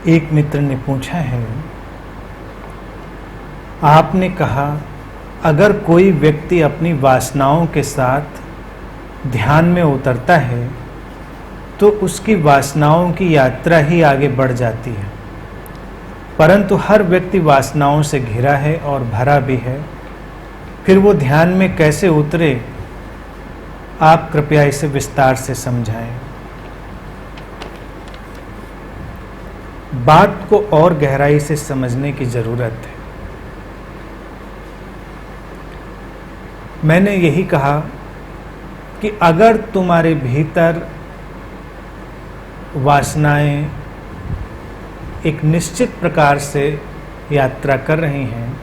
एक मित्र ने पूछा है, आपने कहा अगर कोई व्यक्ति अपनी वासनाओं के साथ ध्यान में उतरता है तो उसकी वासनाओं की यात्रा ही आगे बढ़ जाती है, परंतु हर व्यक्ति वासनाओं से घिरा है और भरा भी है। फिर वो ध्यान में कैसे उतरे, आप कृपया इसे विस्तार से समझाएं। बात को और गहराई से समझने की जरूरत है। मैंने यही कहा कि अगर तुम्हारे भीतर वासनाएं एक निश्चित प्रकार से यात्रा कर रही हैं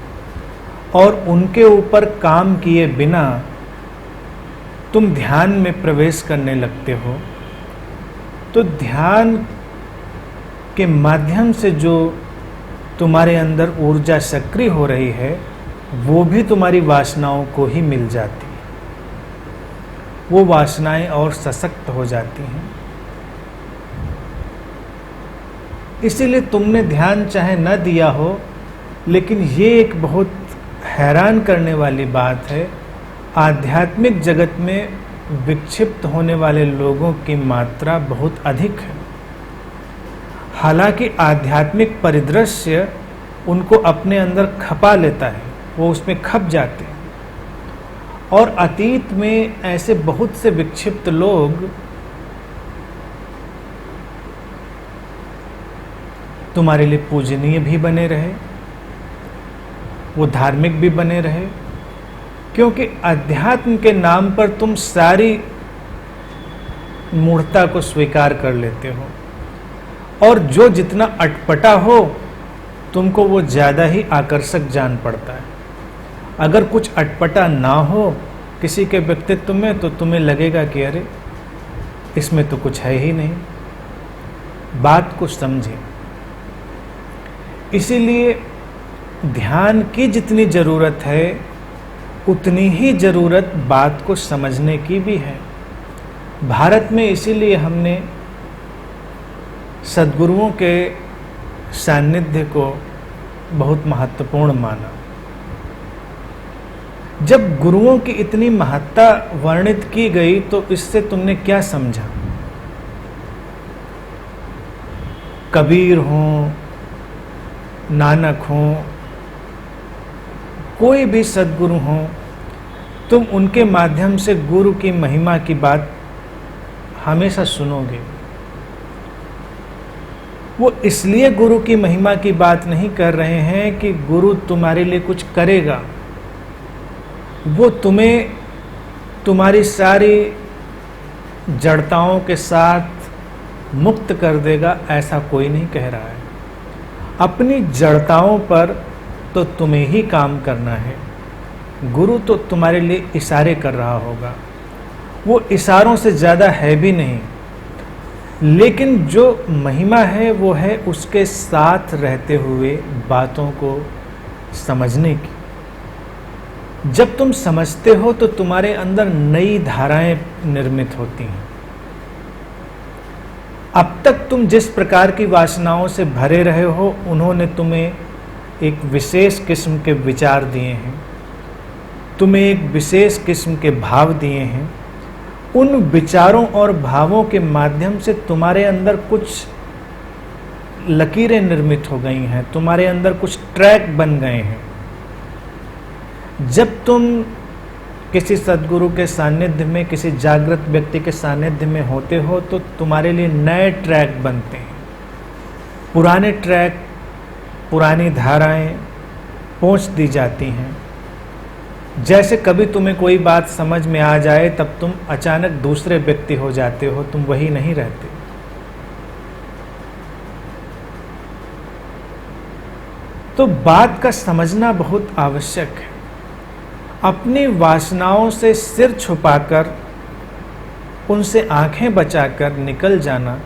और उनके ऊपर काम किए बिना तुम ध्यान में प्रवेश करने लगते हो, तो ध्यान के माध्यम से जो तुम्हारे अंदर ऊर्जा सक्रिय हो रही है वो भी तुम्हारी वासनाओं को ही मिल जाती है। वो वासनाएं और सशक्त हो जाती हैं। इसीलिए तुमने ध्यान चाहे न दिया हो, लेकिन ये एक बहुत हैरान करने वाली बात है, आध्यात्मिक जगत में विक्षिप्त होने वाले लोगों की मात्रा बहुत अधिक है। हालांकि आध्यात्मिक परिदृश्य उनको अपने अंदर खपा लेता है, वो उसमें खप जाते हैं। और अतीत में ऐसे बहुत से विक्षिप्त लोग तुम्हारे लिए पूजनीय भी बने रहे, वो धार्मिक भी बने रहे, क्योंकि अध्यात्म के नाम पर तुम सारी मूर्खता को स्वीकार कर लेते हो, और जो जितना अटपटा हो तुमको वो ज़्यादा ही आकर्षक जान पड़ता है। अगर कुछ अटपटा ना हो किसी के व्यक्तित्व में तो तुम्हें लगेगा कि अरे इसमें तो कुछ है ही नहीं। बात को समझें। इसीलिए ध्यान की जितनी ज़रूरत है उतनी ही ज़रूरत बात को समझने की भी है। भारत में इसीलिए हमने सद्गुरुओं के सानिध्य को बहुत महत्वपूर्ण माना। जब गुरुओं की इतनी महत्ता वर्णित की गई तो इससे तुमने क्या समझा? कबीर हों, नानक हों, कोई भी सद्गुरु हों, तुम उनके माध्यम से गुरु की महिमा की बात हमेशा सुनोगे। वो इसलिए गुरु की महिमा की बात नहीं कर रहे हैं कि गुरु तुम्हारे लिए कुछ करेगा, वो तुम्हें तुम्हारी सारी जड़ताओं के साथ मुक्त कर देगा, ऐसा कोई नहीं कह रहा है। अपनी जड़ताओं पर तो तुम्हें ही काम करना है। गुरु तो तुम्हारे लिए इशारे कर रहा होगा, वो इशारों से ज़्यादा है भी नहीं, लेकिन जो महिमा है वो है उसके साथ रहते हुए बातों को समझने की। जब तुम समझते हो तो तुम्हारे अंदर नई धाराएं निर्मित होती हैं। अब तक तुम जिस प्रकार की वासनाओं से भरे रहे हो, उन्होंने तुम्हें एक विशेष किस्म के विचार दिए हैं, तुम्हें एक विशेष किस्म के भाव दिए हैं। उन विचारों और भावों के माध्यम से तुम्हारे अंदर कुछ लकीरें निर्मित हो गई हैं, तुम्हारे अंदर कुछ ट्रैक बन गए हैं। जब तुम किसी सद्गुरु के सानिध्य में, किसी जागृत व्यक्ति के सानिध्य में होते हो तो तुम्हारे लिए नए ट्रैक बनते हैं। पुराने ट्रैक, पुरानी धाराएं पोंछ दी जाती हैं। जैसे कभी तुम्हें कोई बात समझ में आ जाए तब तुम अचानक दूसरे व्यक्ति हो जाते हो, तुम वही नहीं रहते। तो बात का समझना बहुत आवश्यक है। अपनी वासनाओं से सिर छुपाकर, उनसे आंखें बचाकर निकल जाना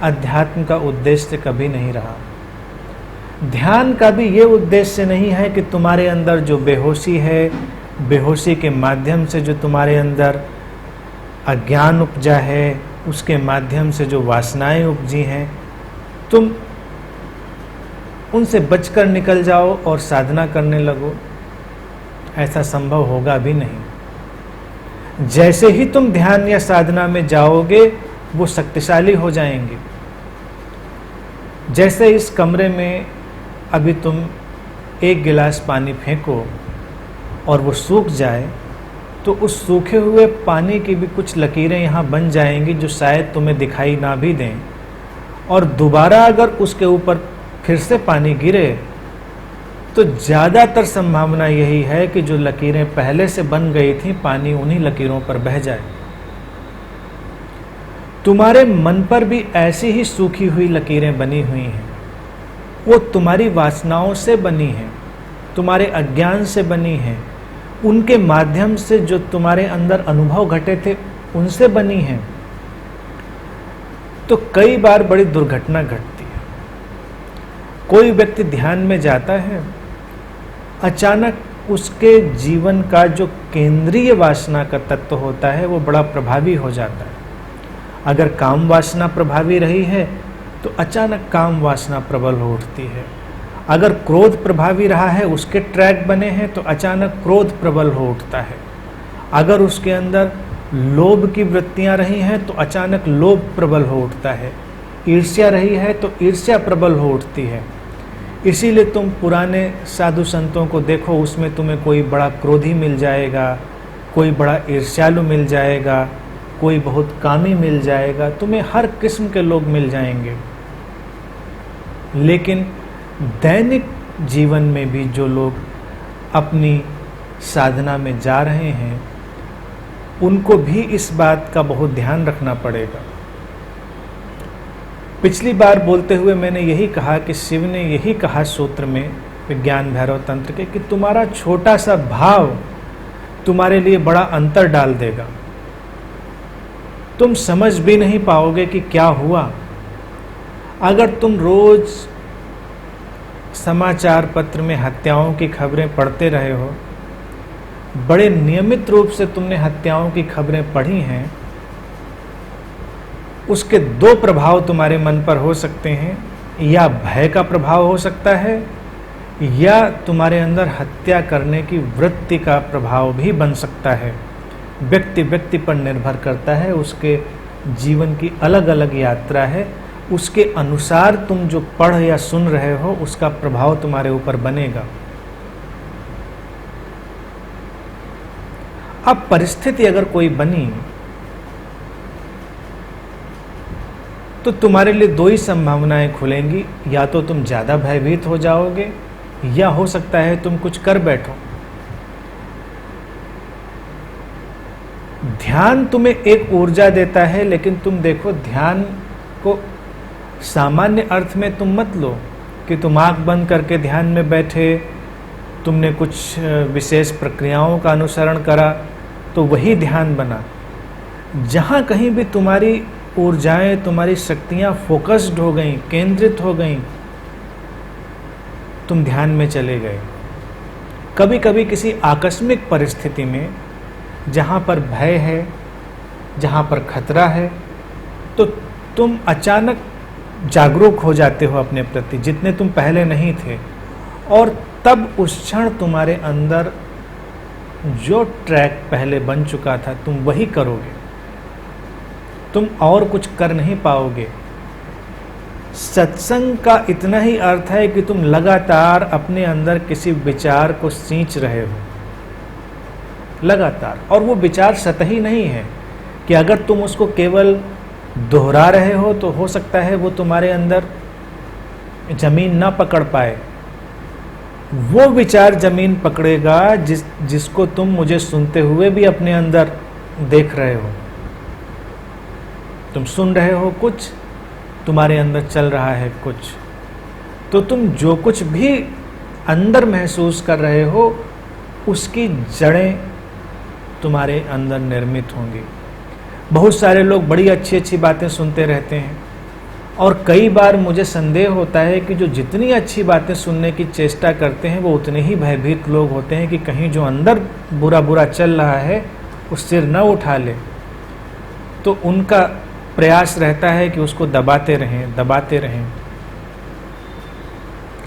अध्यात्म का उद्देश्य कभी नहीं रहा। ध्यान का भी ये उद्देश्य नहीं है कि तुम्हारे अंदर जो बेहोशी है, बेहोशी के माध्यम से जो तुम्हारे अंदर अज्ञान उपजा है, उसके माध्यम से जो वासनाएं उपजी हैं, तुम उनसे बचकर निकल जाओ और साधना करने लगो, ऐसा संभव होगा भी नहीं। जैसे ही तुम ध्यान या साधना में जाओगे वो शक्तिशाली हो जाएंगे। जैसे इस कमरे में अभी तुम एक गिलास पानी फेंको और वो सूख जाए, तो उस सूखे हुए पानी की भी कुछ लकीरें यहाँ बन जाएंगी जो शायद तुम्हें दिखाई ना भी दें, और दोबारा अगर उसके ऊपर फिर से पानी गिरे तो ज़्यादातर संभावना यही है कि जो लकीरें पहले से बन गई थी, पानी उन्हीं लकीरों पर बह जाए। तुम्हारे मन पर भी ऐसी ही सूखी हुई लकीरें बनी हुई हैं। वो तुम्हारी वासनाओं से बनी हैं, तुम्हारे अज्ञान से बनी हैं, उनके माध्यम से जो तुम्हारे अंदर अनुभव घटे थे उनसे बनी हैं। तो कई बार बड़ी दुर्घटना घटती है। कोई व्यक्ति ध्यान में जाता है, अचानक उसके जीवन का जो केंद्रीय वासना का तत्व होता है वो बड़ा प्रभावी हो जाता है। अगर काम वासना प्रभावी रही है तो अचानक काम वासना प्रबल हो उठती है। अगर क्रोध प्रभावी रहा है, उसके ट्रैक बने हैं, तो अचानक क्रोध प्रबल हो उठता है। अगर उसके अंदर लोभ की वृत्तियां रही हैं तो अचानक लोभ प्रबल हो उठता है। ईर्ष्या रही है तो ईर्ष्या प्रबल हो उठती है। इसीलिए तुम पुराने साधु संतों को देखो, उसमें तुम्हें कोई बड़ा क्रोधी मिल जाएगा, कोई बड़ा ईर्ष्यालु मिल जाएगा, कोई बहुत कामी मिल जाएगा, तुम्हें हर किस्म के लोग मिल जाएंगे। लेकिन दैनिक जीवन में भी जो लोग अपनी साधना में जा रहे हैं उनको भी इस बात का बहुत ध्यान रखना पड़ेगा। पिछली बार बोलते हुए मैंने यही कहा कि शिव ने यही कहा सूत्र में, विज्ञान भैरव तंत्र के, कि तुम्हारा छोटा सा भाव तुम्हारे लिए बड़ा अंतर डाल देगा। तुम समझ भी नहीं पाओगे कि क्या हुआ। अगर तुम रोज समाचार पत्र में हत्याओं की खबरें पढ़ते रहे हो, बड़े नियमित रूप से तुमने हत्याओं की खबरें पढ़ी हैं, उसके दो प्रभाव तुम्हारे मन पर हो सकते हैं। या भय का प्रभाव हो सकता है, या तुम्हारे अंदर हत्या करने की वृत्ति का प्रभाव भी बन सकता है। व्यक्ति व्यक्ति पर निर्भर करता है, उसके जीवन की अलग अलग यात्रा है, उसके अनुसार तुम जो पढ़ या सुन रहे हो उसका प्रभाव तुम्हारे ऊपर बनेगा। अब परिस्थिति अगर कोई बनी तो तुम्हारे लिए दो ही संभावनाएं खुलेंगी, या तो तुम ज्यादा भयभीत हो जाओगे, या हो सकता है तुम कुछ कर बैठो। ध्यान तुम्हें एक ऊर्जा देता है, लेकिन तुम देखो ध्यान को सामान्य अर्थ में तुम मत लो कि तुम आंख बंद करके ध्यान में बैठे, तुमने कुछ विशेष प्रक्रियाओं का अनुसरण करा तो वही ध्यान बना। जहाँ कहीं भी तुम्हारी ऊर्जाएं, तुम्हारी शक्तियाँ फोकस्ड हो गई, केंद्रित हो गई, तुम ध्यान में चले गए। कभी कभी किसी आकस्मिक परिस्थिति में जहाँ पर भय है, जहाँ पर खतरा है, तो तुम अचानक जागरूक हो जाते हो अपने प्रति, जितने तुम पहले नहीं थे। और तब उस क्षण तुम्हारे अंदर जो ट्रैक पहले बन चुका था तुम वही करोगे, तुम और कुछ कर नहीं पाओगे। सत्संग का इतना ही अर्थ है कि तुम लगातार अपने अंदर किसी विचार को सींच रहे हो, लगातार। और वो विचार सतही नहीं है कि अगर तुम उसको केवल दोहरा रहे हो तो हो सकता है वो तुम्हारे अंदर जमीन ना पकड़ पाए। वो विचार जमीन पकड़ेगा जिसको तुम मुझे सुनते हुए भी अपने अंदर देख रहे हो। तुम सुन रहे हो कुछ, तुम्हारे अंदर चल रहा है कुछ। तो तुम जो कुछ भी अंदर महसूस कर रहे हो उसकी जड़ें तुम्हारे अंदर निर्मित होंगी। बहुत सारे लोग बड़ी अच्छी अच्छी बातें सुनते रहते हैं, और कई बार मुझे संदेह होता है कि जो जितनी अच्छी बातें सुनने की चेष्टा करते हैं वो उतने ही भयभीत लोग होते हैं कि कहीं जो अंदर बुरा बुरा चल रहा है वो सिर न उठा ले। तो उनका प्रयास रहता है कि उसको दबाते रहें, दबाते रहें।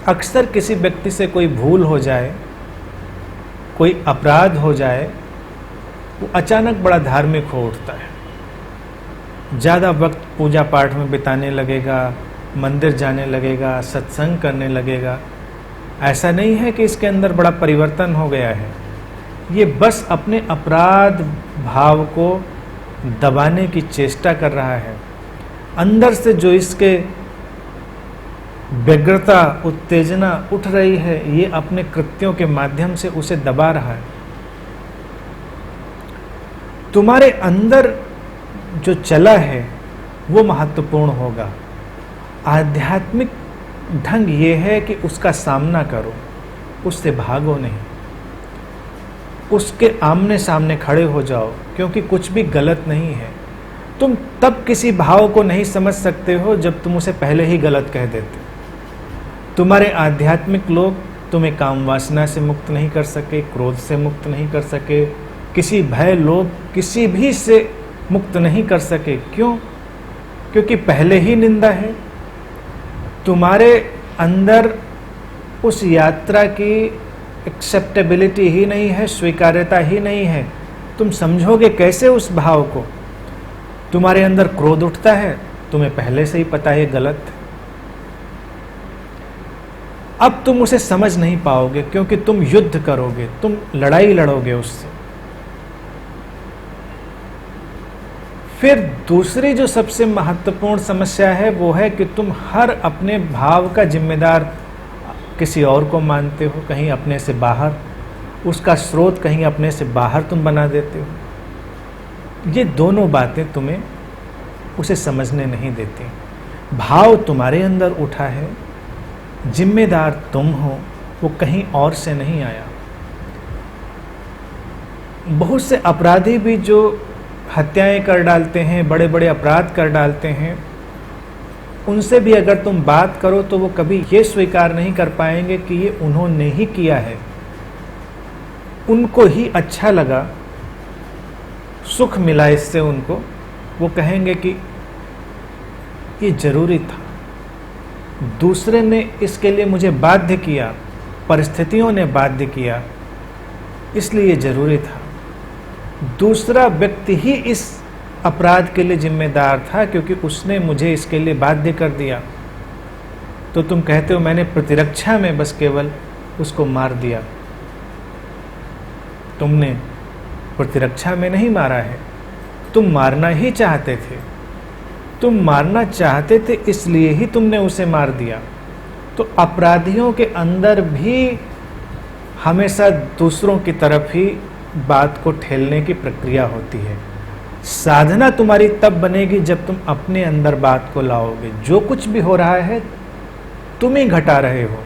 अक्सर किसी व्यक्ति से कोई भूल हो जाए, कोई अपराध हो जाए, वो अचानक बड़ा धार्मिक हो उठता है, ज़्यादा वक्त पूजा पाठ में बिताने लगेगा, मंदिर जाने लगेगा, सत्संग करने लगेगा। ऐसा नहीं है कि इसके अंदर बड़ा परिवर्तन हो गया है, ये बस अपने अपराध भाव को दबाने की चेष्टा कर रहा है। अंदर से जो इसके व्यग्रता, उत्तेजना उठ रही है, ये अपने कृत्यों के माध्यम से उसे दबा रहा है। तुम्हारे अंदर जो चला है वो महत्वपूर्ण होगा। आध्यात्मिक ढंग ये है कि उसका सामना करो, उससे भागो नहीं, उसके आमने सामने खड़े हो जाओ, क्योंकि कुछ भी गलत नहीं है। तुम तब किसी भाव को नहीं समझ सकते हो जब तुम उसे पहले ही गलत कह देते। तुम्हारे आध्यात्मिक लोग तुम्हें काम वासना से मुक्त नहीं कर सके, क्रोध से मुक्त नहीं कर सके, किसी भय लोभ किसी भी से मुक्त नहीं कर सके। क्यों? क्योंकि पहले ही निंदा है। तुम्हारे अंदर उस यात्रा की एक्सेप्टेबिलिटी ही नहीं है, स्वीकार्यता ही नहीं है। तुम समझोगे कैसे उस भाव को? तुम्हारे अंदर क्रोध उठता है, तुम्हें पहले से ही पता है गलत है। अब तुम उसे समझ नहीं पाओगे, क्योंकि तुम युद्ध करोगे, तुम लड़ाई लड़ोगे उससे। फिर दूसरी जो सबसे महत्वपूर्ण समस्या है वो है कि तुम हर अपने भाव का जिम्मेदार किसी और को मानते हो, कहीं अपने से बाहर, उसका स्रोत कहीं अपने से बाहर तुम बना देते हो। ये दोनों बातें तुम्हें उसे समझने नहीं देती। भाव तुम्हारे अंदर उठा है, जिम्मेदार तुम हो, वो कहीं और से नहीं आया। बहुत से अपराधी भी जो हत्याएं कर डालते हैं, बड़े बड़े अपराध कर डालते हैं, उनसे भी अगर तुम बात करो तो वो कभी ये स्वीकार नहीं कर पाएंगे कि ये उन्होंने ही किया है। उनको ही अच्छा लगा, सुख मिला इससे उनको, वो कहेंगे कि ये जरूरी था, दूसरे ने इसके लिए मुझे बाध्य किया, परिस्थितियों ने बाध्य किया, इसलिए जरूरी था। दूसरा व्यक्ति ही इस अपराध के लिए जिम्मेदार था, क्योंकि उसने मुझे इसके लिए बाध्य कर दिया। तो तुम कहते हो मैंने प्रतिरक्षा में बस केवल उसको मार दिया। तुमने प्रतिरक्षा में नहीं मारा है, तुम मारना ही चाहते थे। तुम मारना चाहते थे, इसलिए ही तुमने उसे मार दिया। तो अपराधियों के अंदर भी हमेशा दूसरों की तरफ ही बात को ठेलने की प्रक्रिया होती है। साधना तुम्हारी तब बनेगी जब तुम अपने अंदर बात को लाओगे। जो कुछ भी हो रहा है तुम ही घटा रहे हो,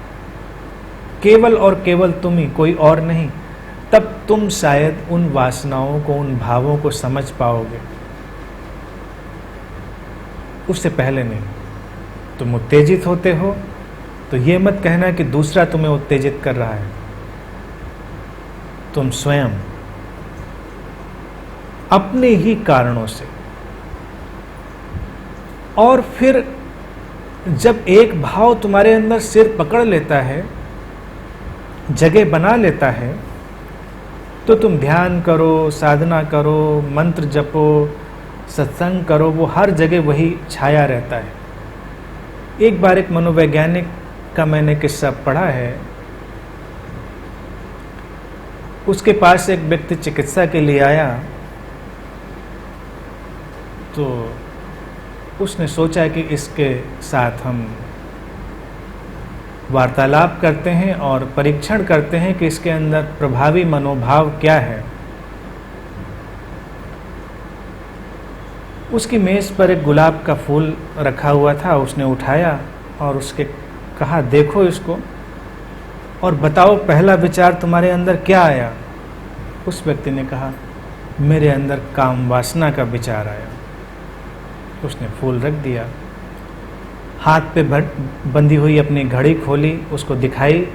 केवल और केवल तुम ही, कोई और नहीं। तब तुम शायद उन वासनाओं को, उन भावों को समझ पाओगे, उससे पहले नहीं। तुम उत्तेजित होते हो तो ये मत कहना कि दूसरा तुम्हें उत्तेजित कर रहा है, तुम स्वयं अपने ही कारणों से। और फिर जब एक भाव तुम्हारे अंदर सिर पकड़ लेता है, जगह बना लेता है, तो तुम ध्यान करो, साधना करो, मंत्र जपो, सत्संग करो, वो हर जगह वही छाया रहता है। एक बार एक मनोवैज्ञानिक का मैंने किस्सा पढ़ा है। उसके पास एक व्यक्ति चिकित्सा के लिए आया, तो उसने सोचा कि इसके साथ हम वार्तालाप करते हैं और परीक्षण करते हैं कि इसके अंदर प्रभावी मनोभाव क्या है। उसकी मेज़ पर एक गुलाब का फूल रखा हुआ था, उसने उठाया और उसके कहा, देखो इसको और बताओ पहला विचार तुम्हारे अंदर क्या आया। उस व्यक्ति ने कहा, मेरे अंदर काम वासना का विचार आया। उसने फूल रख दिया, हाथ पे बंधी हुई अपनी घड़ी खोली, उसको दिखाई,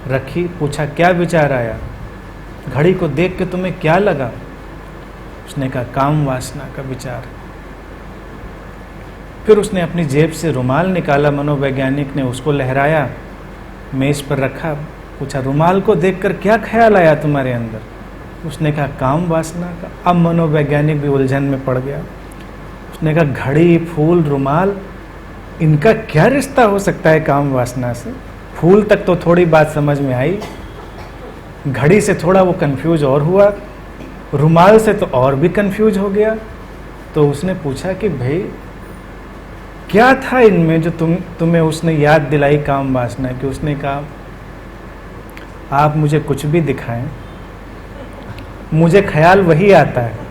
रखी, पूछा क्या विचार आया, घड़ी को देख के तुम्हें क्या लगा? उसने कहा काम वासना का विचार। फिर उसने अपनी जेब से रुमाल निकाला, मनोवैज्ञानिक ने उसको लहराया मेज पर रखा, पूछा रुमाल को देखकर क्या ख्याल आया तुम्हारे अंदर? उसने कहा काम वासना का। अब मनोवैज्ञानिक भी उलझन में पड़ गया। उसने कहा घड़ी, फूल, रुमाल, इनका क्या रिश्ता हो सकता है काम वासना से? फूल तक तो थोड़ी बात समझ में आई, घड़ी से थोड़ा वो कंफ्यूज और हुआ, रुमाल से तो और भी कंफ्यूज हो गया। तो उसने पूछा कि भाई क्या था इनमें जो तुम्हें उसने याद दिलाई काम वासना की? उसने कहा आप मुझे कुछ भी दिखाएं, मुझे ख्याल वही आता है,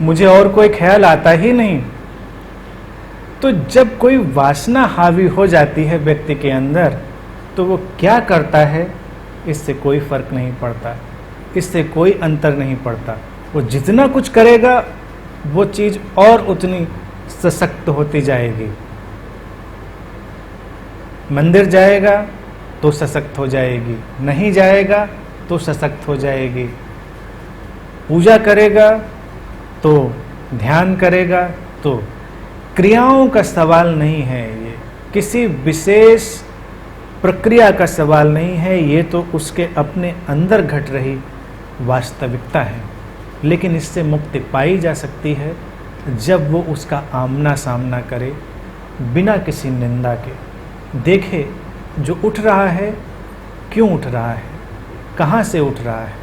मुझे और कोई ख्याल आता ही नहीं। तो जब कोई वासना हावी हो जाती है व्यक्ति के अंदर, तो वो क्या करता है इससे कोई फर्क नहीं पड़ता, इससे कोई अंतर नहीं पड़ता। वो जितना कुछ करेगा वो चीज और उतनी सशक्त होती जाएगी। मंदिर जाएगा तो सशक्त हो जाएगी, नहीं जाएगा तो सशक्त हो जाएगी। पूजा करेगा तो, ध्यान करेगा तो, क्रियाओं का सवाल नहीं है, ये किसी विशेष प्रक्रिया का सवाल नहीं है, ये तो उसके अपने अंदर घट रही वास्तविकता है। लेकिन इससे मुक्ति पाई जा सकती है जब वो उसका आमना सामना करे, बिना किसी निंदा के। देखे जो उठ रहा है क्यों उठ रहा है, कहाँ से उठ रहा है।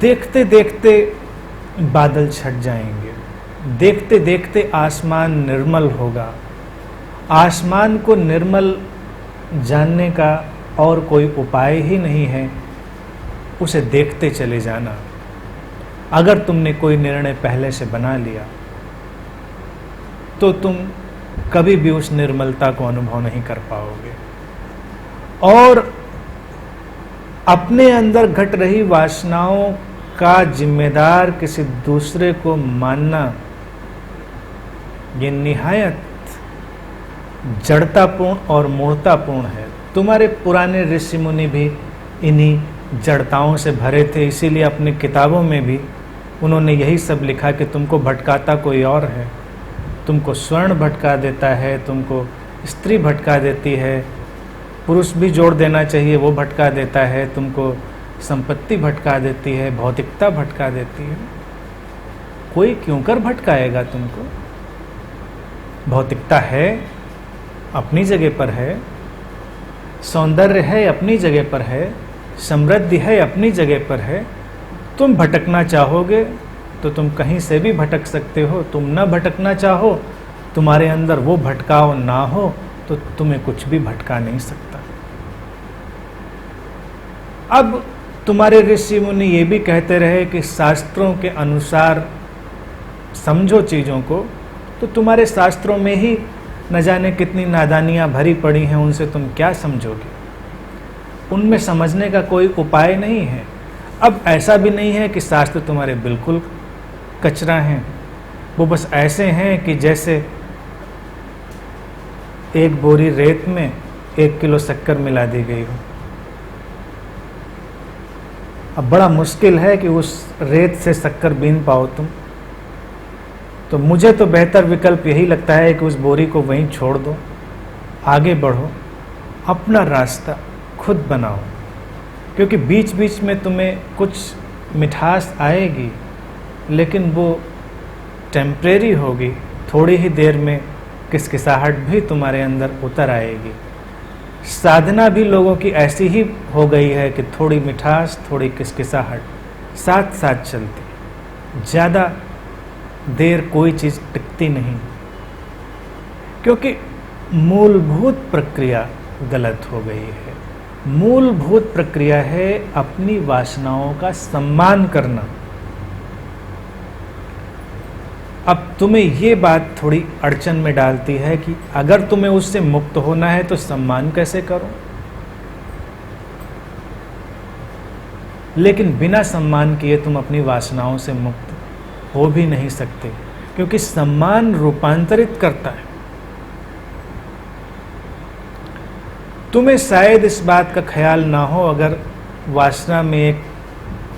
देखते देखते बादल छट जाएंगे, देखते देखते आसमान निर्मल होगा। आसमान को निर्मल जानने का और कोई उपाय ही नहीं है, उसे देखते चले जाना। अगर तुमने कोई निर्णय पहले से बना लिया तो तुम कभी भी उस निर्मलता को अनुभव नहीं कर पाओगे। और अपने अंदर घट रही वासनाओं का जिम्मेदार किसी दूसरे को मानना, ये निहायत जड़तापूर्ण और मूढ़तापूर्ण है। तुम्हारे पुराने ऋषि मुनि भी इन्हीं जड़ताओं से भरे थे, इसीलिए अपनी किताबों में भी उन्होंने यही सब लिखा कि तुमको भटकाता कोई और है, तुमको स्वर्ण भटका देता है, तुमको स्त्री भटका देती है, पुरुष भी जोड़ देना चाहिए वो भटका देता है, तुमको संपत्ति भटका देती है, भौतिकता भटका देती है। कोई क्यों कर भटकाएगा तुमको? भौतिकता है, अपनी जगह पर है, सौंदर्य है, अपनी जगह पर है, समृद्धि है, अपनी जगह पर है। तुम भटकना चाहोगे तो तुम कहीं से भी भटक सकते हो, तुम न भटकना चाहो, तुम्हारे अंदर वो भटकाव ना हो तो तुम्हें कुछ भी भटका नहीं सकता। अब तुम्हारे ऋषि मुनि ये भी कहते रहे कि शास्त्रों के अनुसार समझो चीज़ों को, तो तुम्हारे शास्त्रों में ही न जाने कितनी नादानियाँ भरी पड़ी हैं, उनसे तुम क्या समझोगे? उनमें समझने का कोई उपाय नहीं है। अब ऐसा भी नहीं है कि शास्त्र तुम्हारे बिल्कुल कचरा हैं, वो बस ऐसे हैं कि जैसे एक बोरी रेत में 1 किलो शक्कर मिला दी गई हो। अब बड़ा मुश्किल है कि उस रेत से शक्कर बीन पाओ तुम। तो मुझे तो बेहतर विकल्प यही लगता है कि उस बोरी को वहीं छोड़ दो, आगे बढ़ो, अपना रास्ता खुद बनाओ। क्योंकि बीच बीच में तुम्हें कुछ मिठास आएगी, लेकिन वो टेम्परेरी होगी, थोड़ी ही देर में किसकिसाहट भी तुम्हारे अंदर उतर आएगी। साधना भी लोगों की ऐसी ही हो गई है कि थोड़ी मिठास, थोड़ी किसकिसाहट साथ साथ चलती, ज़्यादा देर कोई चीज़ टिकती नहीं, क्योंकि मूलभूत प्रक्रिया गलत हो गई है। मूलभूत प्रक्रिया है अपनी वासनाओं का सम्मान करना। अब तुम्हें ये बात थोड़ी अड़चन में डालती है कि अगर तुम्हें उससे मुक्त होना है तो सम्मान कैसे करो? लेकिन बिना सम्मान किए तुम अपनी वासनाओं से मुक्त हो भी नहीं सकते, क्योंकि सम्मान रूपांतरित करता है। तुम्हें शायद इस बात का ख्याल ना हो, अगर वासना में एक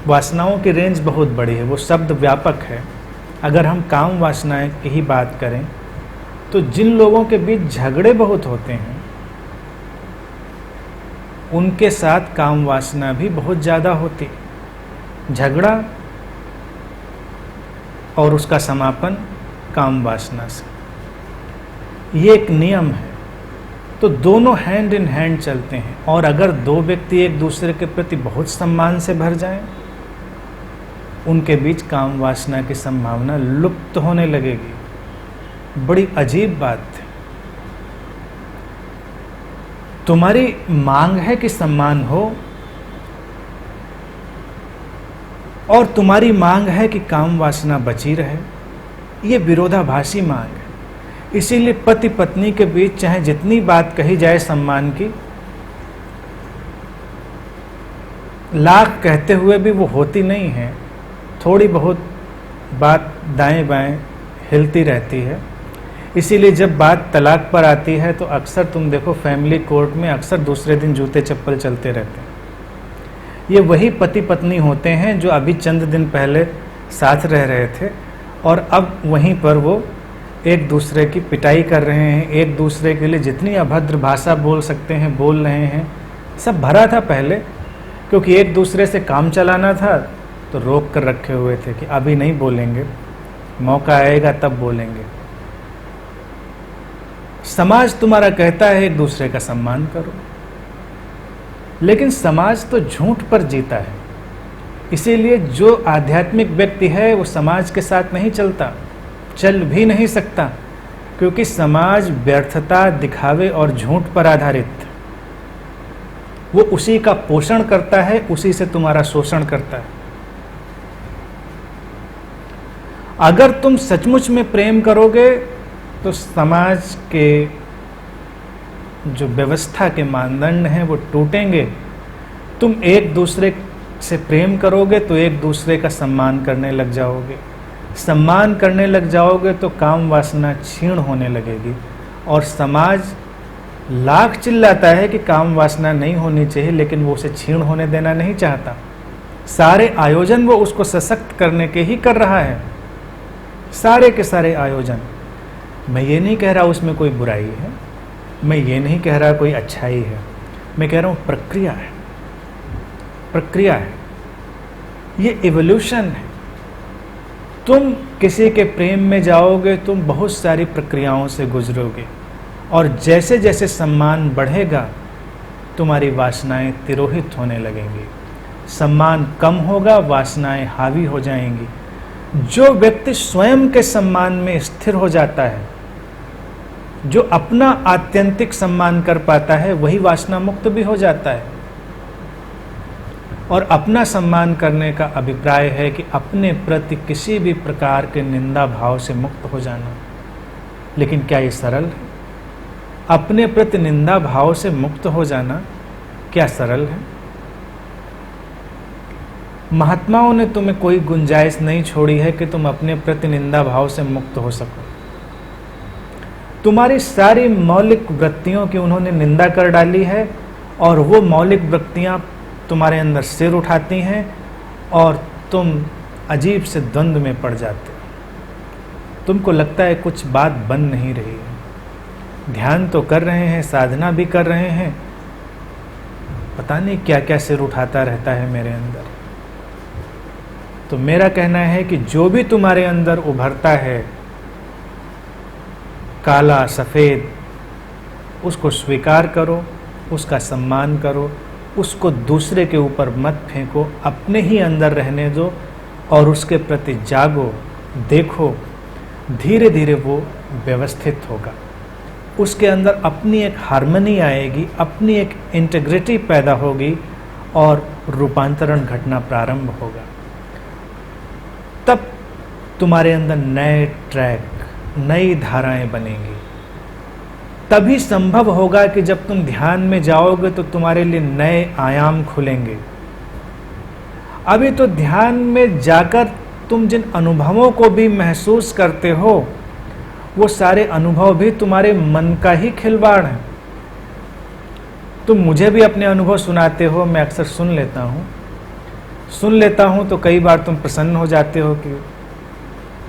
वासनाओं की रेंज बहुत बड़ी है, वो शब्द व्यापक है। अगर हम काम वासनाएं की ही बात करें तो जिन लोगों के बीच झगड़े बहुत होते हैं, उनके साथ काम वासना भी बहुत ज़्यादा होती। झगड़ा और उसका समापन काम वासना से, ये एक नियम है। तो दोनों हैंड इन हैंड चलते हैं। और अगर दो व्यक्ति एक दूसरे के प्रति बहुत सम्मान से भर जाएं, उनके बीच काम वासना की संभावना लुप्त होने लगेगी। बड़ी अजीब बात है। तुम्हारी मांग है कि सम्मान हो, और तुम्हारी मांग है कि काम वासना बची रहे। ये विरोधाभासी मांग है। इसीलिए पति पत्नी के बीच चाहे जितनी बात कही जाए सम्मान की, लाख कहते हुए भी वो होती नहीं है। थोड़ी बहुत बात दाएं बाएं हिलती रहती है। इसीलिए जब बात तलाक पर आती है तो अक्सर तुम देखो फैमिली कोर्ट में अक्सर दूसरे दिन जूते चप्पल चलते रहते हैं। ये वही पति पत्नी होते हैं जो अभी चंद दिन पहले साथ रह रहे थे और अब वहीं पर वो एक दूसरे की पिटाई कर रहे हैं, एक दूसरे के लिए जितनी अभद्र भाषा बोल सकते हैं बोल रहे हैं। सब भरा था पहले, क्योंकि एक दूसरे से काम चलाना था तो रोक कर रखे हुए थे कि अभी नहीं बोलेंगे, मौका आएगा तब बोलेंगे। समाज तुम्हारा कहता है एक दूसरे का सम्मान करो, लेकिन समाज तो झूठ पर जीता है। इसीलिए जो आध्यात्मिक व्यक्ति है वो समाज के साथ नहीं चलता, चल भी नहीं सकता, क्योंकि समाज व्यर्थता, दिखावे और झूठ पर आधारित। वो उसी का पोषण करता है, उसी से तुम्हारा शोषण करता है। अगर तुम सचमुच में प्रेम करोगे तो समाज के जो व्यवस्था के मानदंड हैं वो टूटेंगे। तुम एक दूसरे से प्रेम करोगे तो एक दूसरे का सम्मान करने लग जाओगे। सम्मान करने लग जाओगे तो काम वासना क्षीण होने लगेगी। और समाज लाख चिल्लाता है कि काम वासना नहीं होनी चाहिए, लेकिन वो उसे क्षीण होने देना नहीं चाहता। सारे आयोजन वो उसको सशक्त करने के ही कर रहा है, सारे के सारे आयोजन। मैं ये नहीं कह रहा उसमें कोई बुराई है, मैं ये नहीं कह रहा कोई अच्छाई है, मैं कह रहा हूँ प्रक्रिया है, प्रक्रिया है, ये इवोल्यूशन है। तुम किसी के प्रेम में जाओगे, तुम बहुत सारी प्रक्रियाओं से गुजरोगे, और जैसे जैसे सम्मान बढ़ेगा तुम्हारी वासनाएं तिरोहित होने लगेंगी। सम्मान कम होगा, वासनाएं हावी हो जाएंगी। जो व्यक्ति स्वयं के सम्मान में स्थिर हो जाता है, जो अपना आत्यंतिक सम्मान कर पाता है, वही वासना मुक्त भी हो जाता है। और अपना सम्मान करने का अभिप्राय है कि अपने प्रति किसी भी प्रकार के निंदा भाव से मुक्त हो जाना। लेकिन क्या ये सरल है? अपने प्रति निंदा भाव से मुक्त हो जाना क्या सरल है? महात्माओं ने तुम्हें कोई गुंजाइश नहीं छोड़ी है कि तुम अपने प्रति निंदा भाव से मुक्त हो सको। तुम्हारी सारी मौलिक वृत्तियों की उन्होंने निंदा कर डाली है, और वो मौलिक वृत्तियां तुम्हारे अंदर सिर उठाती हैं और तुम अजीब से द्वंद्व में पड़ जाते हो। तुमको लगता है कुछ बात बन नहीं रही है। ध्यान तो कर रहे हैं, साधना भी कर रहे हैं, पता नहीं क्या क्या सिर उठाता रहता है मेरे अंदर। तो मेरा कहना है कि जो भी तुम्हारे अंदर उभरता है, काला सफ़ेद, उसको स्वीकार करो, उसका सम्मान करो, उसको दूसरे के ऊपर मत फेंको, अपने ही अंदर रहने दो और उसके प्रति जागो, देखो। धीरे धीरे वो व्यवस्थित होगा, उसके अंदर अपनी एक हार्मनी आएगी, अपनी एक इंटीग्रिटी पैदा होगी और रूपांतरण घटना प्रारंभ होगा। तब तुम्हारे अंदर नए ट्रैक, नई धाराएं बनेंगी। तभी संभव होगा कि जब तुम ध्यान में जाओगे तो तुम्हारे लिए नए आयाम खुलेंगे। अभी तो ध्यान में जाकर तुम जिन अनुभवों को भी महसूस करते हो, वो सारे अनुभव भी तुम्हारे मन का ही खिलवाड़ है। तुम मुझे भी अपने अनुभव सुनाते हो, मैं अक्सर सुन लेता हूँ तो कई बार तुम प्रसन्न हो जाते हो कि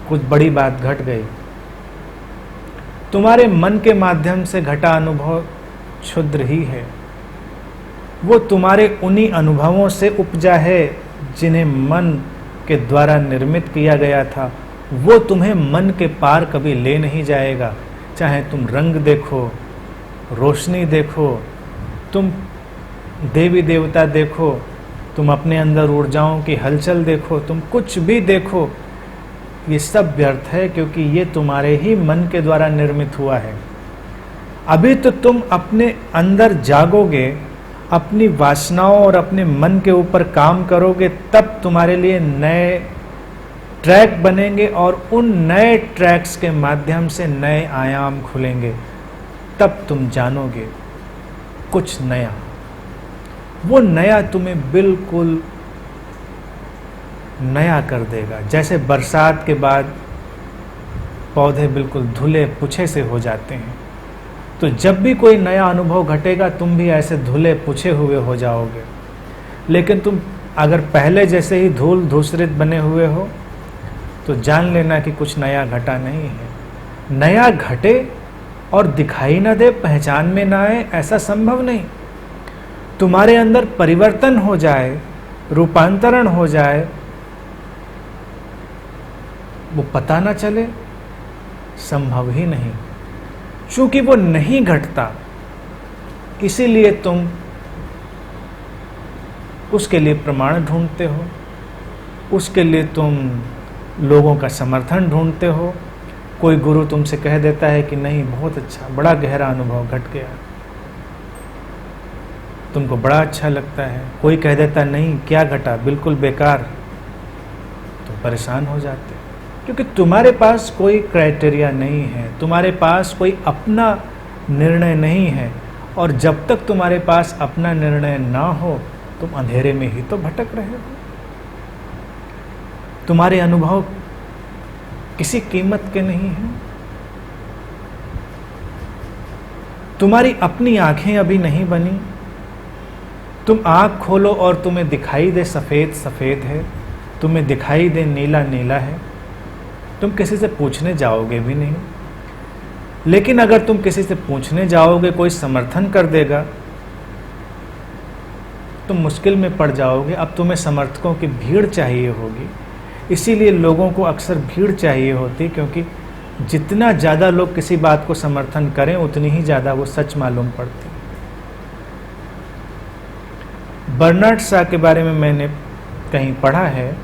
कुछ बड़ी बात घट गई। तुम्हारे मन के माध्यम से घटा अनुभव क्षुद्र ही है। वो तुम्हारे उन्हीं अनुभवों से उपजा है जिन्हें मन के द्वारा निर्मित किया गया था। वो तुम्हें मन के पार कभी ले नहीं जाएगा। चाहे तुम रंग देखो, रोशनी देखो, तुम देवी देवता देखो, तुम अपने अंदर ऊर्जाओं की हलचल देखो, तुम कुछ भी देखो, ये सब व्यर्थ है, क्योंकि ये तुम्हारे ही मन के द्वारा निर्मित हुआ है। अभी तो तुम अपने अंदर जागोगे, अपनी वासनाओं और अपने मन के ऊपर काम करोगे, तब तुम्हारे लिए नए ट्रैक बनेंगे और उन नए ट्रैक्स के माध्यम से नए आयाम खुलेंगे। तब तुम जानोगे कुछ नया। वो नया तुम्हें बिल्कुल नया कर देगा। जैसे बरसात के बाद पौधे बिल्कुल धुले पुछे से हो जाते हैं, तो जब भी कोई नया अनुभव घटेगा तुम भी ऐसे धुले पुछे हुए हो जाओगे। लेकिन तुम अगर पहले जैसे ही धूल धूसरित बने हुए हो तो जान लेना कि कुछ नया घटा नहीं है। नया घटे और दिखाई न दे, पहचान में ना आए, ऐसा संभव नहीं। तुम्हारे अंदर परिवर्तन हो जाए, रूपांतरण हो जाए, वो पता ना चले, संभव ही नहीं। चूंकि वो नहीं घटता, इसीलिए तुम उसके लिए प्रमाण ढूंढते हो, उसके लिए तुम लोगों का समर्थन ढूंढते हो। कोई गुरु तुमसे कह देता है कि नहीं, बहुत अच्छा, बड़ा गहरा अनुभव घट गया, तुमको बड़ा अच्छा लगता है। कोई कह देता नहीं, क्या घटा, बिल्कुल बेकार, तो परेशान हो जाते, क्योंकि तुम्हारे पास कोई क्राइटेरिया नहीं है, तुम्हारे पास कोई अपना निर्णय नहीं है। और जब तक तुम्हारे पास अपना निर्णय ना हो, तुम अंधेरे में ही तो भटक रहे हो। तुम्हारे अनुभव किसी कीमत के नहीं हैं। तुम्हारी अपनी आंखें अभी नहीं बनी। तुम आंख खोलो और तुम्हें दिखाई दे सफ़ेद सफ़ेद है, तुम्हें दिखाई दे नीला नीला है, तुम किसी से पूछने जाओगे भी नहीं। लेकिन अगर तुम किसी से पूछने जाओगे, कोई समर्थन कर देगा, तुम मुश्किल में पड़ जाओगे। अब तुम्हें समर्थकों की भीड़ चाहिए होगी। इसीलिए लोगों को अक्सर भीड़ चाहिए होती, क्योंकि जितना ज़्यादा लोग किसी बात को समर्थन करें, उतनी ही ज़्यादा वो सच मालूम पड़ती। बर्नार्ड शॉ के बारे में मैंने कहीं पढ़ा है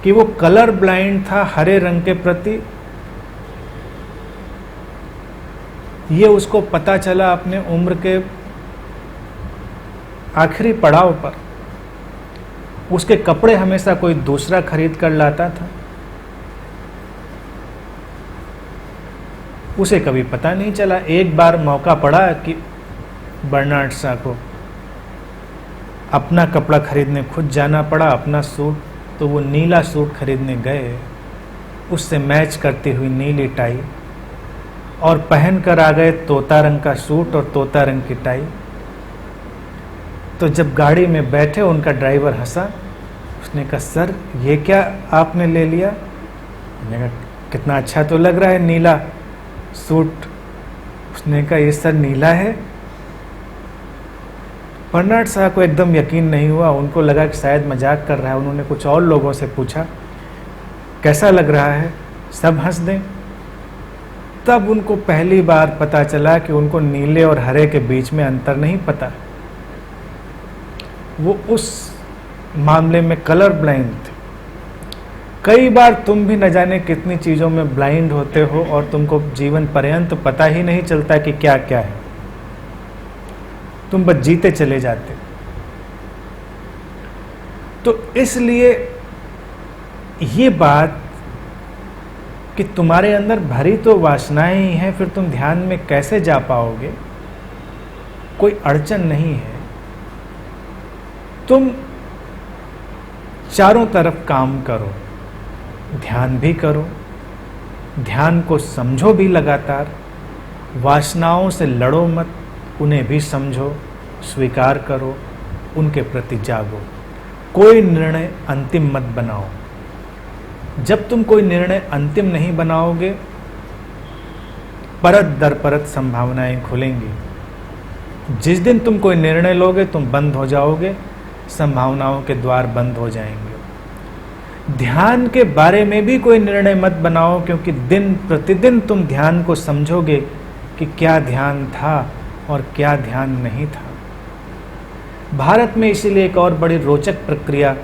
कि वो कलर ब्लाइंड था हरे रंग के प्रति। ये उसको पता चला अपने उम्र के आखिरी पड़ाव पर। उसके कपड़े हमेशा कोई दूसरा खरीद कर लाता था। उसे कभी पता नहीं चला। एक बार मौका पड़ा कि बर्नार्ड शॉ को अपना कपड़ा खरीदने खुद जाना पड़ा, अपना सूट। तो वो नीला सूट खरीदने गए, उससे मैच करती हुई नीली टाई, और पहन कर आ गए तोता रंग का सूट और तोता रंग की टाई। तो जब गाड़ी में बैठे, उनका ड्राइवर हंसा। उसने कहा, सर ये क्या आपने ले लिया? मैंने कहा, कितना अच्छा तो लग रहा है नीला सूट। उसने कहा, ये सर नीला है। बर्नार्ड शॉ को एकदम यकीन नहीं हुआ। उनको लगा कि शायद मजाक कर रहा है। उन्होंने कुछ और लोगों से पूछा, कैसा लग रहा है? सब हंस दें। तब उनको पहली बार पता चला कि उनको नीले और हरे के बीच में अंतर नहीं पता। वो उस मामले में कलर ब्लाइंड थे। कई बार तुम भी न जाने कितनी चीज़ों में ब्लाइंड होते हो और तुमको जीवन पर्यंत पता ही नहीं चलता कि क्या क्या है। तुम बस जीते चले जाते। तो इसलिए ये बात कि तुम्हारे अंदर भरी तो वासनाएं ही हैं, फिर तुम ध्यान में कैसे जा पाओगे? कोई अड़चन नहीं है। तुम चारों तरफ काम करो, ध्यान भी करो, ध्यान को समझो भी लगातार। वासनाओं से लड़ो मत, उन्हें भी समझो, स्वीकार करो, उनके प्रति जागो। कोई निर्णय अंतिम मत बनाओ। जब तुम कोई निर्णय अंतिम नहीं बनाओगे, परत दर परत संभावनाएं खुलेंगी। जिस दिन तुम कोई निर्णय लोगे तुम बंद हो जाओगे, संभावनाओं के द्वार बंद हो जाएंगे। ध्यान के बारे में भी कोई निर्णय मत बनाओ, क्योंकि दिन प्रतिदिन तुम ध्यान को समझोगे कि क्या ध्यान था और क्या ध्यान नहीं था। भारत में इसीलिए एक और बड़ी रोचक प्रक्रिया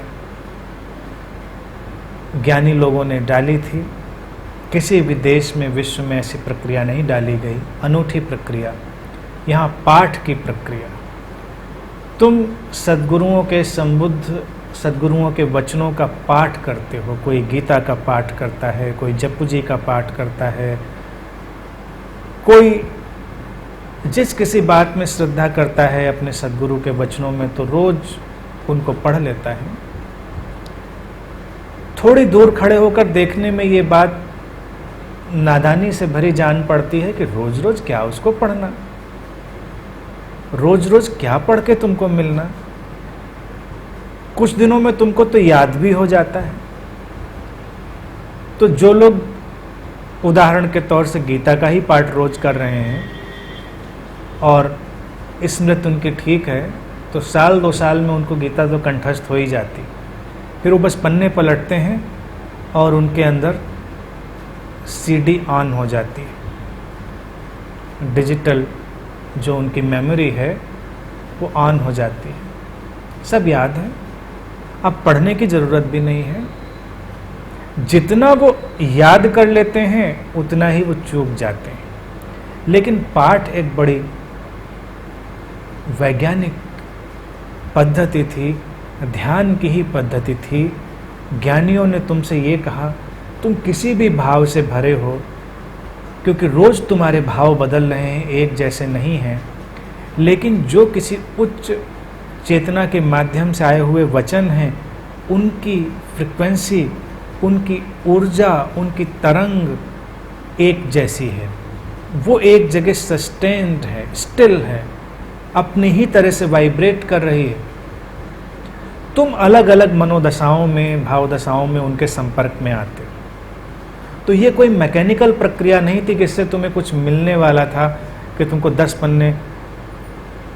ज्ञानी लोगों ने डाली थी। किसी भी देश में, विश्व में ऐसी प्रक्रिया नहीं डाली गई, अनूठी प्रक्रिया, यहाँ पाठ की प्रक्रिया। तुम सद्गुरुओं के संबुद्ध सद्गुरुओं के वचनों का पाठ करते हो। कोई गीता का पाठ करता है, कोई जपू जी का पाठ करता है, कोई जिस किसी बात में श्रद्धा करता है अपने सद्गुरु के वचनों में, तो रोज उनको पढ़ लेता है। थोड़ी दूर खड़े होकर देखने में ये बात नादानी से भरी जान पड़ती है कि रोज रोज क्या उसको पढ़ना, रोज रोज क्या पढ़ के तुमको मिलना। कुछ दिनों में तुमको तो याद भी हो जाता है। तो जो लोग उदाहरण के तौर से गीता का ही पाठ रोज कर रहे हैं और स्मृति उनकी ठीक है, तो साल 2 साल में उनको गीता तो कंठस्थ हो ही जाती। फिर वो बस पन्ने पलटते हैं और उनके अंदर सीडी ऑन हो जाती है, डिजिटल जो उनकी मेमोरी है वो ऑन हो जाती है, सब याद है। अब पढ़ने की ज़रूरत भी नहीं है। जितना वो याद कर लेते हैं उतना ही वो चूक जाते हैं। लेकिन पाठ एक बड़ी वैज्ञानिक पद्धति थी, ध्यान की ही पद्धति थी। ज्ञानियों ने तुमसे ये कहा, तुम किसी भी भाव से भरे हो, क्योंकि रोज़ तुम्हारे भाव बदल रहे हैं, एक जैसे नहीं हैं। लेकिन जो किसी उच्च चेतना के माध्यम से आए हुए वचन हैं, उनकी फ्रिक्वेंसी, उनकी ऊर्जा, उनकी तरंग एक जैसी है। वो एक जगह सस्टेन्ड है, स्टिल है, अपनी ही तरह से वाइब्रेट कर रही है। तुम अलग अलग मनोदशाओं में, भावदशाओं में उनके संपर्क में आते हो। तो ये कोई मैकेनिकल प्रक्रिया नहीं थी कि इससे तुम्हें कुछ मिलने वाला था कि तुमको 10 पन्ने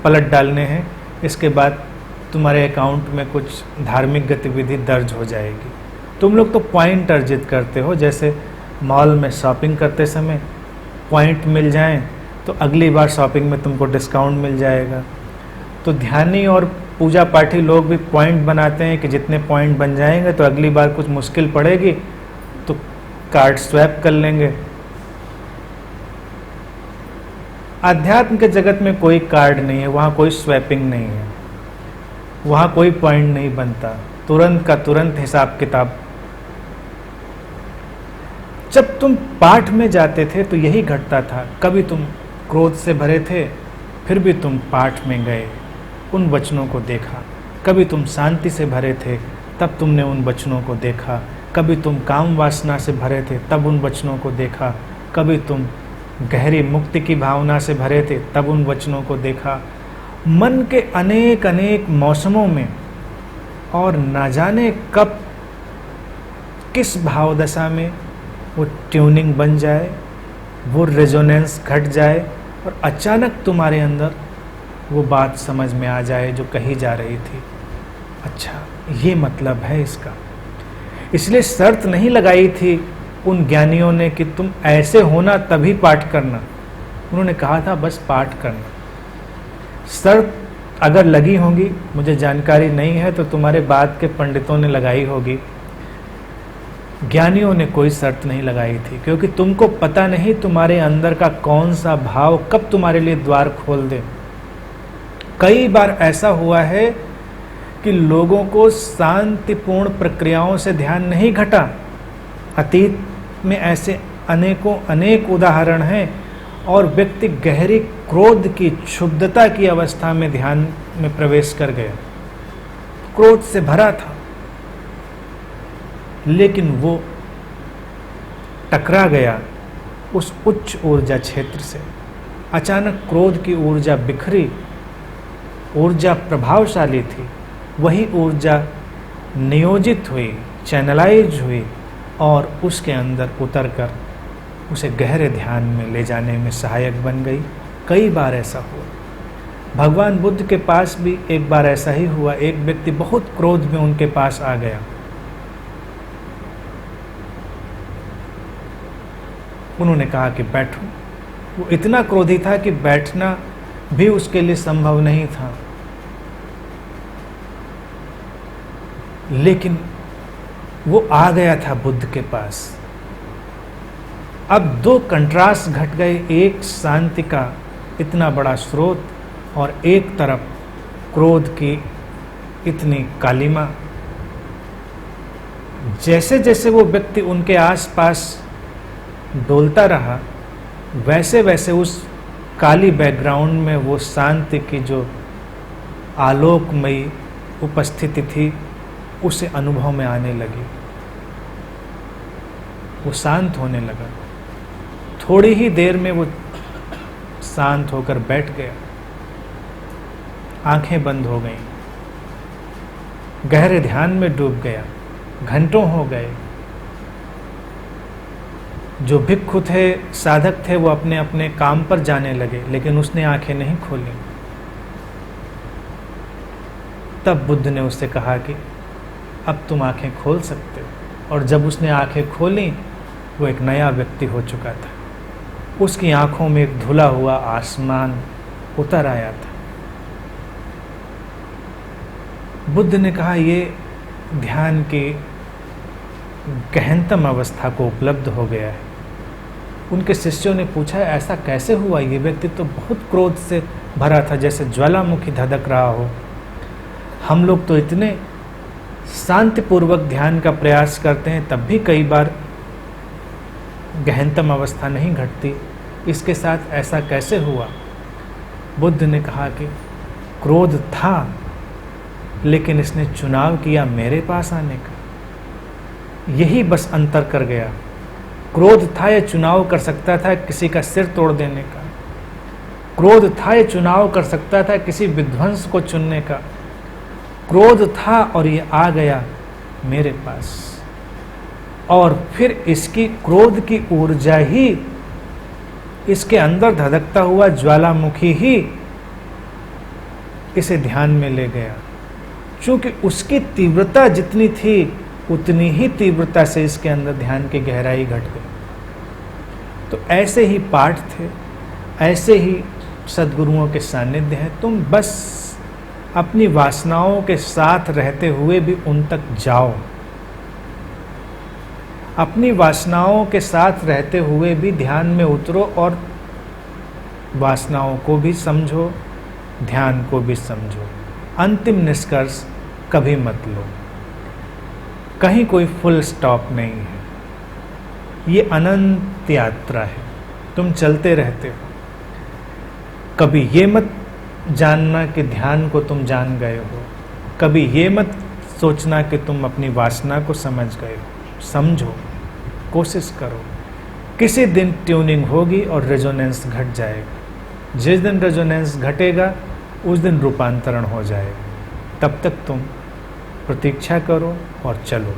पलट डालने हैं, इसके बाद तुम्हारे अकाउंट में कुछ धार्मिक गतिविधि दर्ज हो जाएगी। तुम लोग तो पॉइंट अर्जित करते हो, जैसे मॉल में शॉपिंग करते समय पॉइंट मिल जाएं तो अगली बार शॉपिंग में तुमको डिस्काउंट मिल जाएगा। तो ध्यानी और पूजा पाठी लोग भी पॉइंट बनाते हैं कि जितने पॉइंट बन जाएंगे तो अगली बार कुछ मुश्किल पड़ेगी तो कार्ड स्वैप कर लेंगे। आध्यात्म के जगत में कोई कार्ड नहीं है, वहाँ कोई स्वैपिंग नहीं है, वहाँ कोई पॉइंट नहीं बनता, तुरंत का तुरंत हिसाब किताब। जब तुम पाठ में जाते थे तो यही घटता था। कभी तुम क्रोध से भरे थे, फिर भी तुम पाठ में गए, उन वचनों को देखा। कभी तुम शांति से भरे थे, तब तुमने उन वचनों को देखा। कभी तुम काम वासना से भरे थे, तब उन वचनों को देखा। कभी तुम गहरी मुक्ति की भावना से भरे थे, तब उन वचनों को देखा। मन के अनेक अनेक मौसमों में और ना जाने कब किस भावदशा में वो ट्यूनिंग बन जाए, वो रेजोनेंस घट जाए और अचानक तुम्हारे अंदर वो बात समझ में आ जाए जो कही जा रही थी। अच्छा, ये मतलब है इसका। इसलिए शर्त नहीं लगाई थी उन ज्ञानियों ने कि तुम ऐसे होना तभी पाठ करना। उन्होंने कहा था बस पाठ करना। शर्त अगर लगी होगी, मुझे जानकारी नहीं है, तो तुम्हारे बाद के पंडितों ने लगाई होगी। ज्ञानियों ने कोई शर्त नहीं लगाई थी, क्योंकि तुमको पता नहीं तुम्हारे अंदर का कौन सा भाव कब तुम्हारे लिए द्वार खोल दे। कई बार ऐसा हुआ है कि लोगों को शांतिपूर्ण प्रक्रियाओं से ध्यान नहीं घटा। अतीत में ऐसे अनेक उदाहरण हैं, और व्यक्ति गहरी क्रोध की, क्षुब्धता की अवस्था में ध्यान में प्रवेश कर गया, क्रोध से भरा था, लेकिन वो टकरा गया उस उच्च ऊर्जा क्षेत्र से। अचानक क्रोध की ऊर्जा बिखरी, ऊर्जा प्रभावशाली थी, वही ऊर्जा नियोजित हुई, चैनलाइज हुई और उसके अंदर उतरकर उसे गहरे ध्यान में ले जाने में सहायक बन गई। कई बार ऐसा हुआ। भगवान बुद्ध के पास भी एक बार ऐसा ही हुआ। एक व्यक्ति बहुत क्रोध में उनके पास आ गया। उन्होंने कहा कि बैठो। वो इतना क्रोधी था कि बैठना भी उसके लिए संभव नहीं था। लेकिन वो आ गया था बुद्ध के पास। अब दो कंट्रास्ट घट गए, एक शांति का इतना बड़ा स्रोत और एक तरफ क्रोध की इतनी कालिमा। जैसे जैसे वो व्यक्ति उनके आसपास डोलता रहा, वैसे वैसे उस काली बैकग्राउंड में वो शांति की जो आलोकमयी उपस्थिति थी उसे अनुभव में आने लगी। वो शांत होने लगा। थोड़ी ही देर में वो शांत होकर बैठ गया। आंखें बंद हो गईं, गहरे ध्यान में डूब गया। घंटों हो गए। जो भिक्षु थे, साधक थे, वो अपने अपने काम पर जाने लगे, लेकिन उसने आंखें नहीं खोली। तब बुद्ध ने उससे कहा कि अब तुम आंखें खोल सकते हो। और जब उसने आंखें खोली, वो एक नया व्यक्ति हो चुका था। उसकी आंखों में एक धुला हुआ आसमान उतर आया था। बुद्ध ने कहा, ये ध्यान की गहनतम अवस्था को उपलब्ध हो गया है। उनके शिष्यों ने पूछा, ऐसा कैसे हुआ? ये व्यक्ति तो बहुत क्रोध से भरा था, जैसे ज्वालामुखी धधक रहा हो। हम लोग तो इतने शांतिपूर्वक ध्यान का प्रयास करते हैं, तब भी कई बार गहनतम अवस्था नहीं घटती। इसके साथ ऐसा कैसे हुआ? बुद्ध ने कहा कि क्रोध था, लेकिन इसने चुनाव किया मेरे पास आने का। यही बस अंतर कर गया। क्रोध था, ये चुनाव कर सकता था किसी का सिर तोड़ देने का। क्रोध था, ये चुनाव कर सकता था किसी विध्वंस को चुनने का। क्रोध था और ये आ गया मेरे पास। और फिर इसकी क्रोध की ऊर्जा ही, इसके अंदर धधकता हुआ ज्वालामुखी ही इसे ध्यान में ले गया। क्योंकि उसकी तीव्रता जितनी थी, उतनी ही तीव्रता से इसके अंदर ध्यान की गहराई घट गई। तो ऐसे ही पाठ थे, ऐसे ही सद्गुरुओं के सानिध्य हैं। तुम बस अपनी वासनाओं के साथ रहते हुए भी उन तक जाओ। अपनी वासनाओं के साथ रहते हुए भी ध्यान में उतरो और वासनाओं को भी समझो, ध्यान को भी समझो। अंतिम निष्कर्ष कभी मत लो। कहीं कोई फुल स्टॉप नहीं है। ये अनंत यात्रा है। तुम चलते रहते हो। कभी ये मत जानना कि ध्यान को तुम जान गए हो। कभी ये मत सोचना कि तुम अपनी वासना को समझ गए हो। समझो, कोशिश करो। किसी दिन ट्यूनिंग होगी और रेजोनेंस घट जाएगा। जिस दिन रेजोनेंस घटेगा, उस दिन रूपांतरण हो जाएगा। तब तक तुम प्रतीक्षा करो और चलो।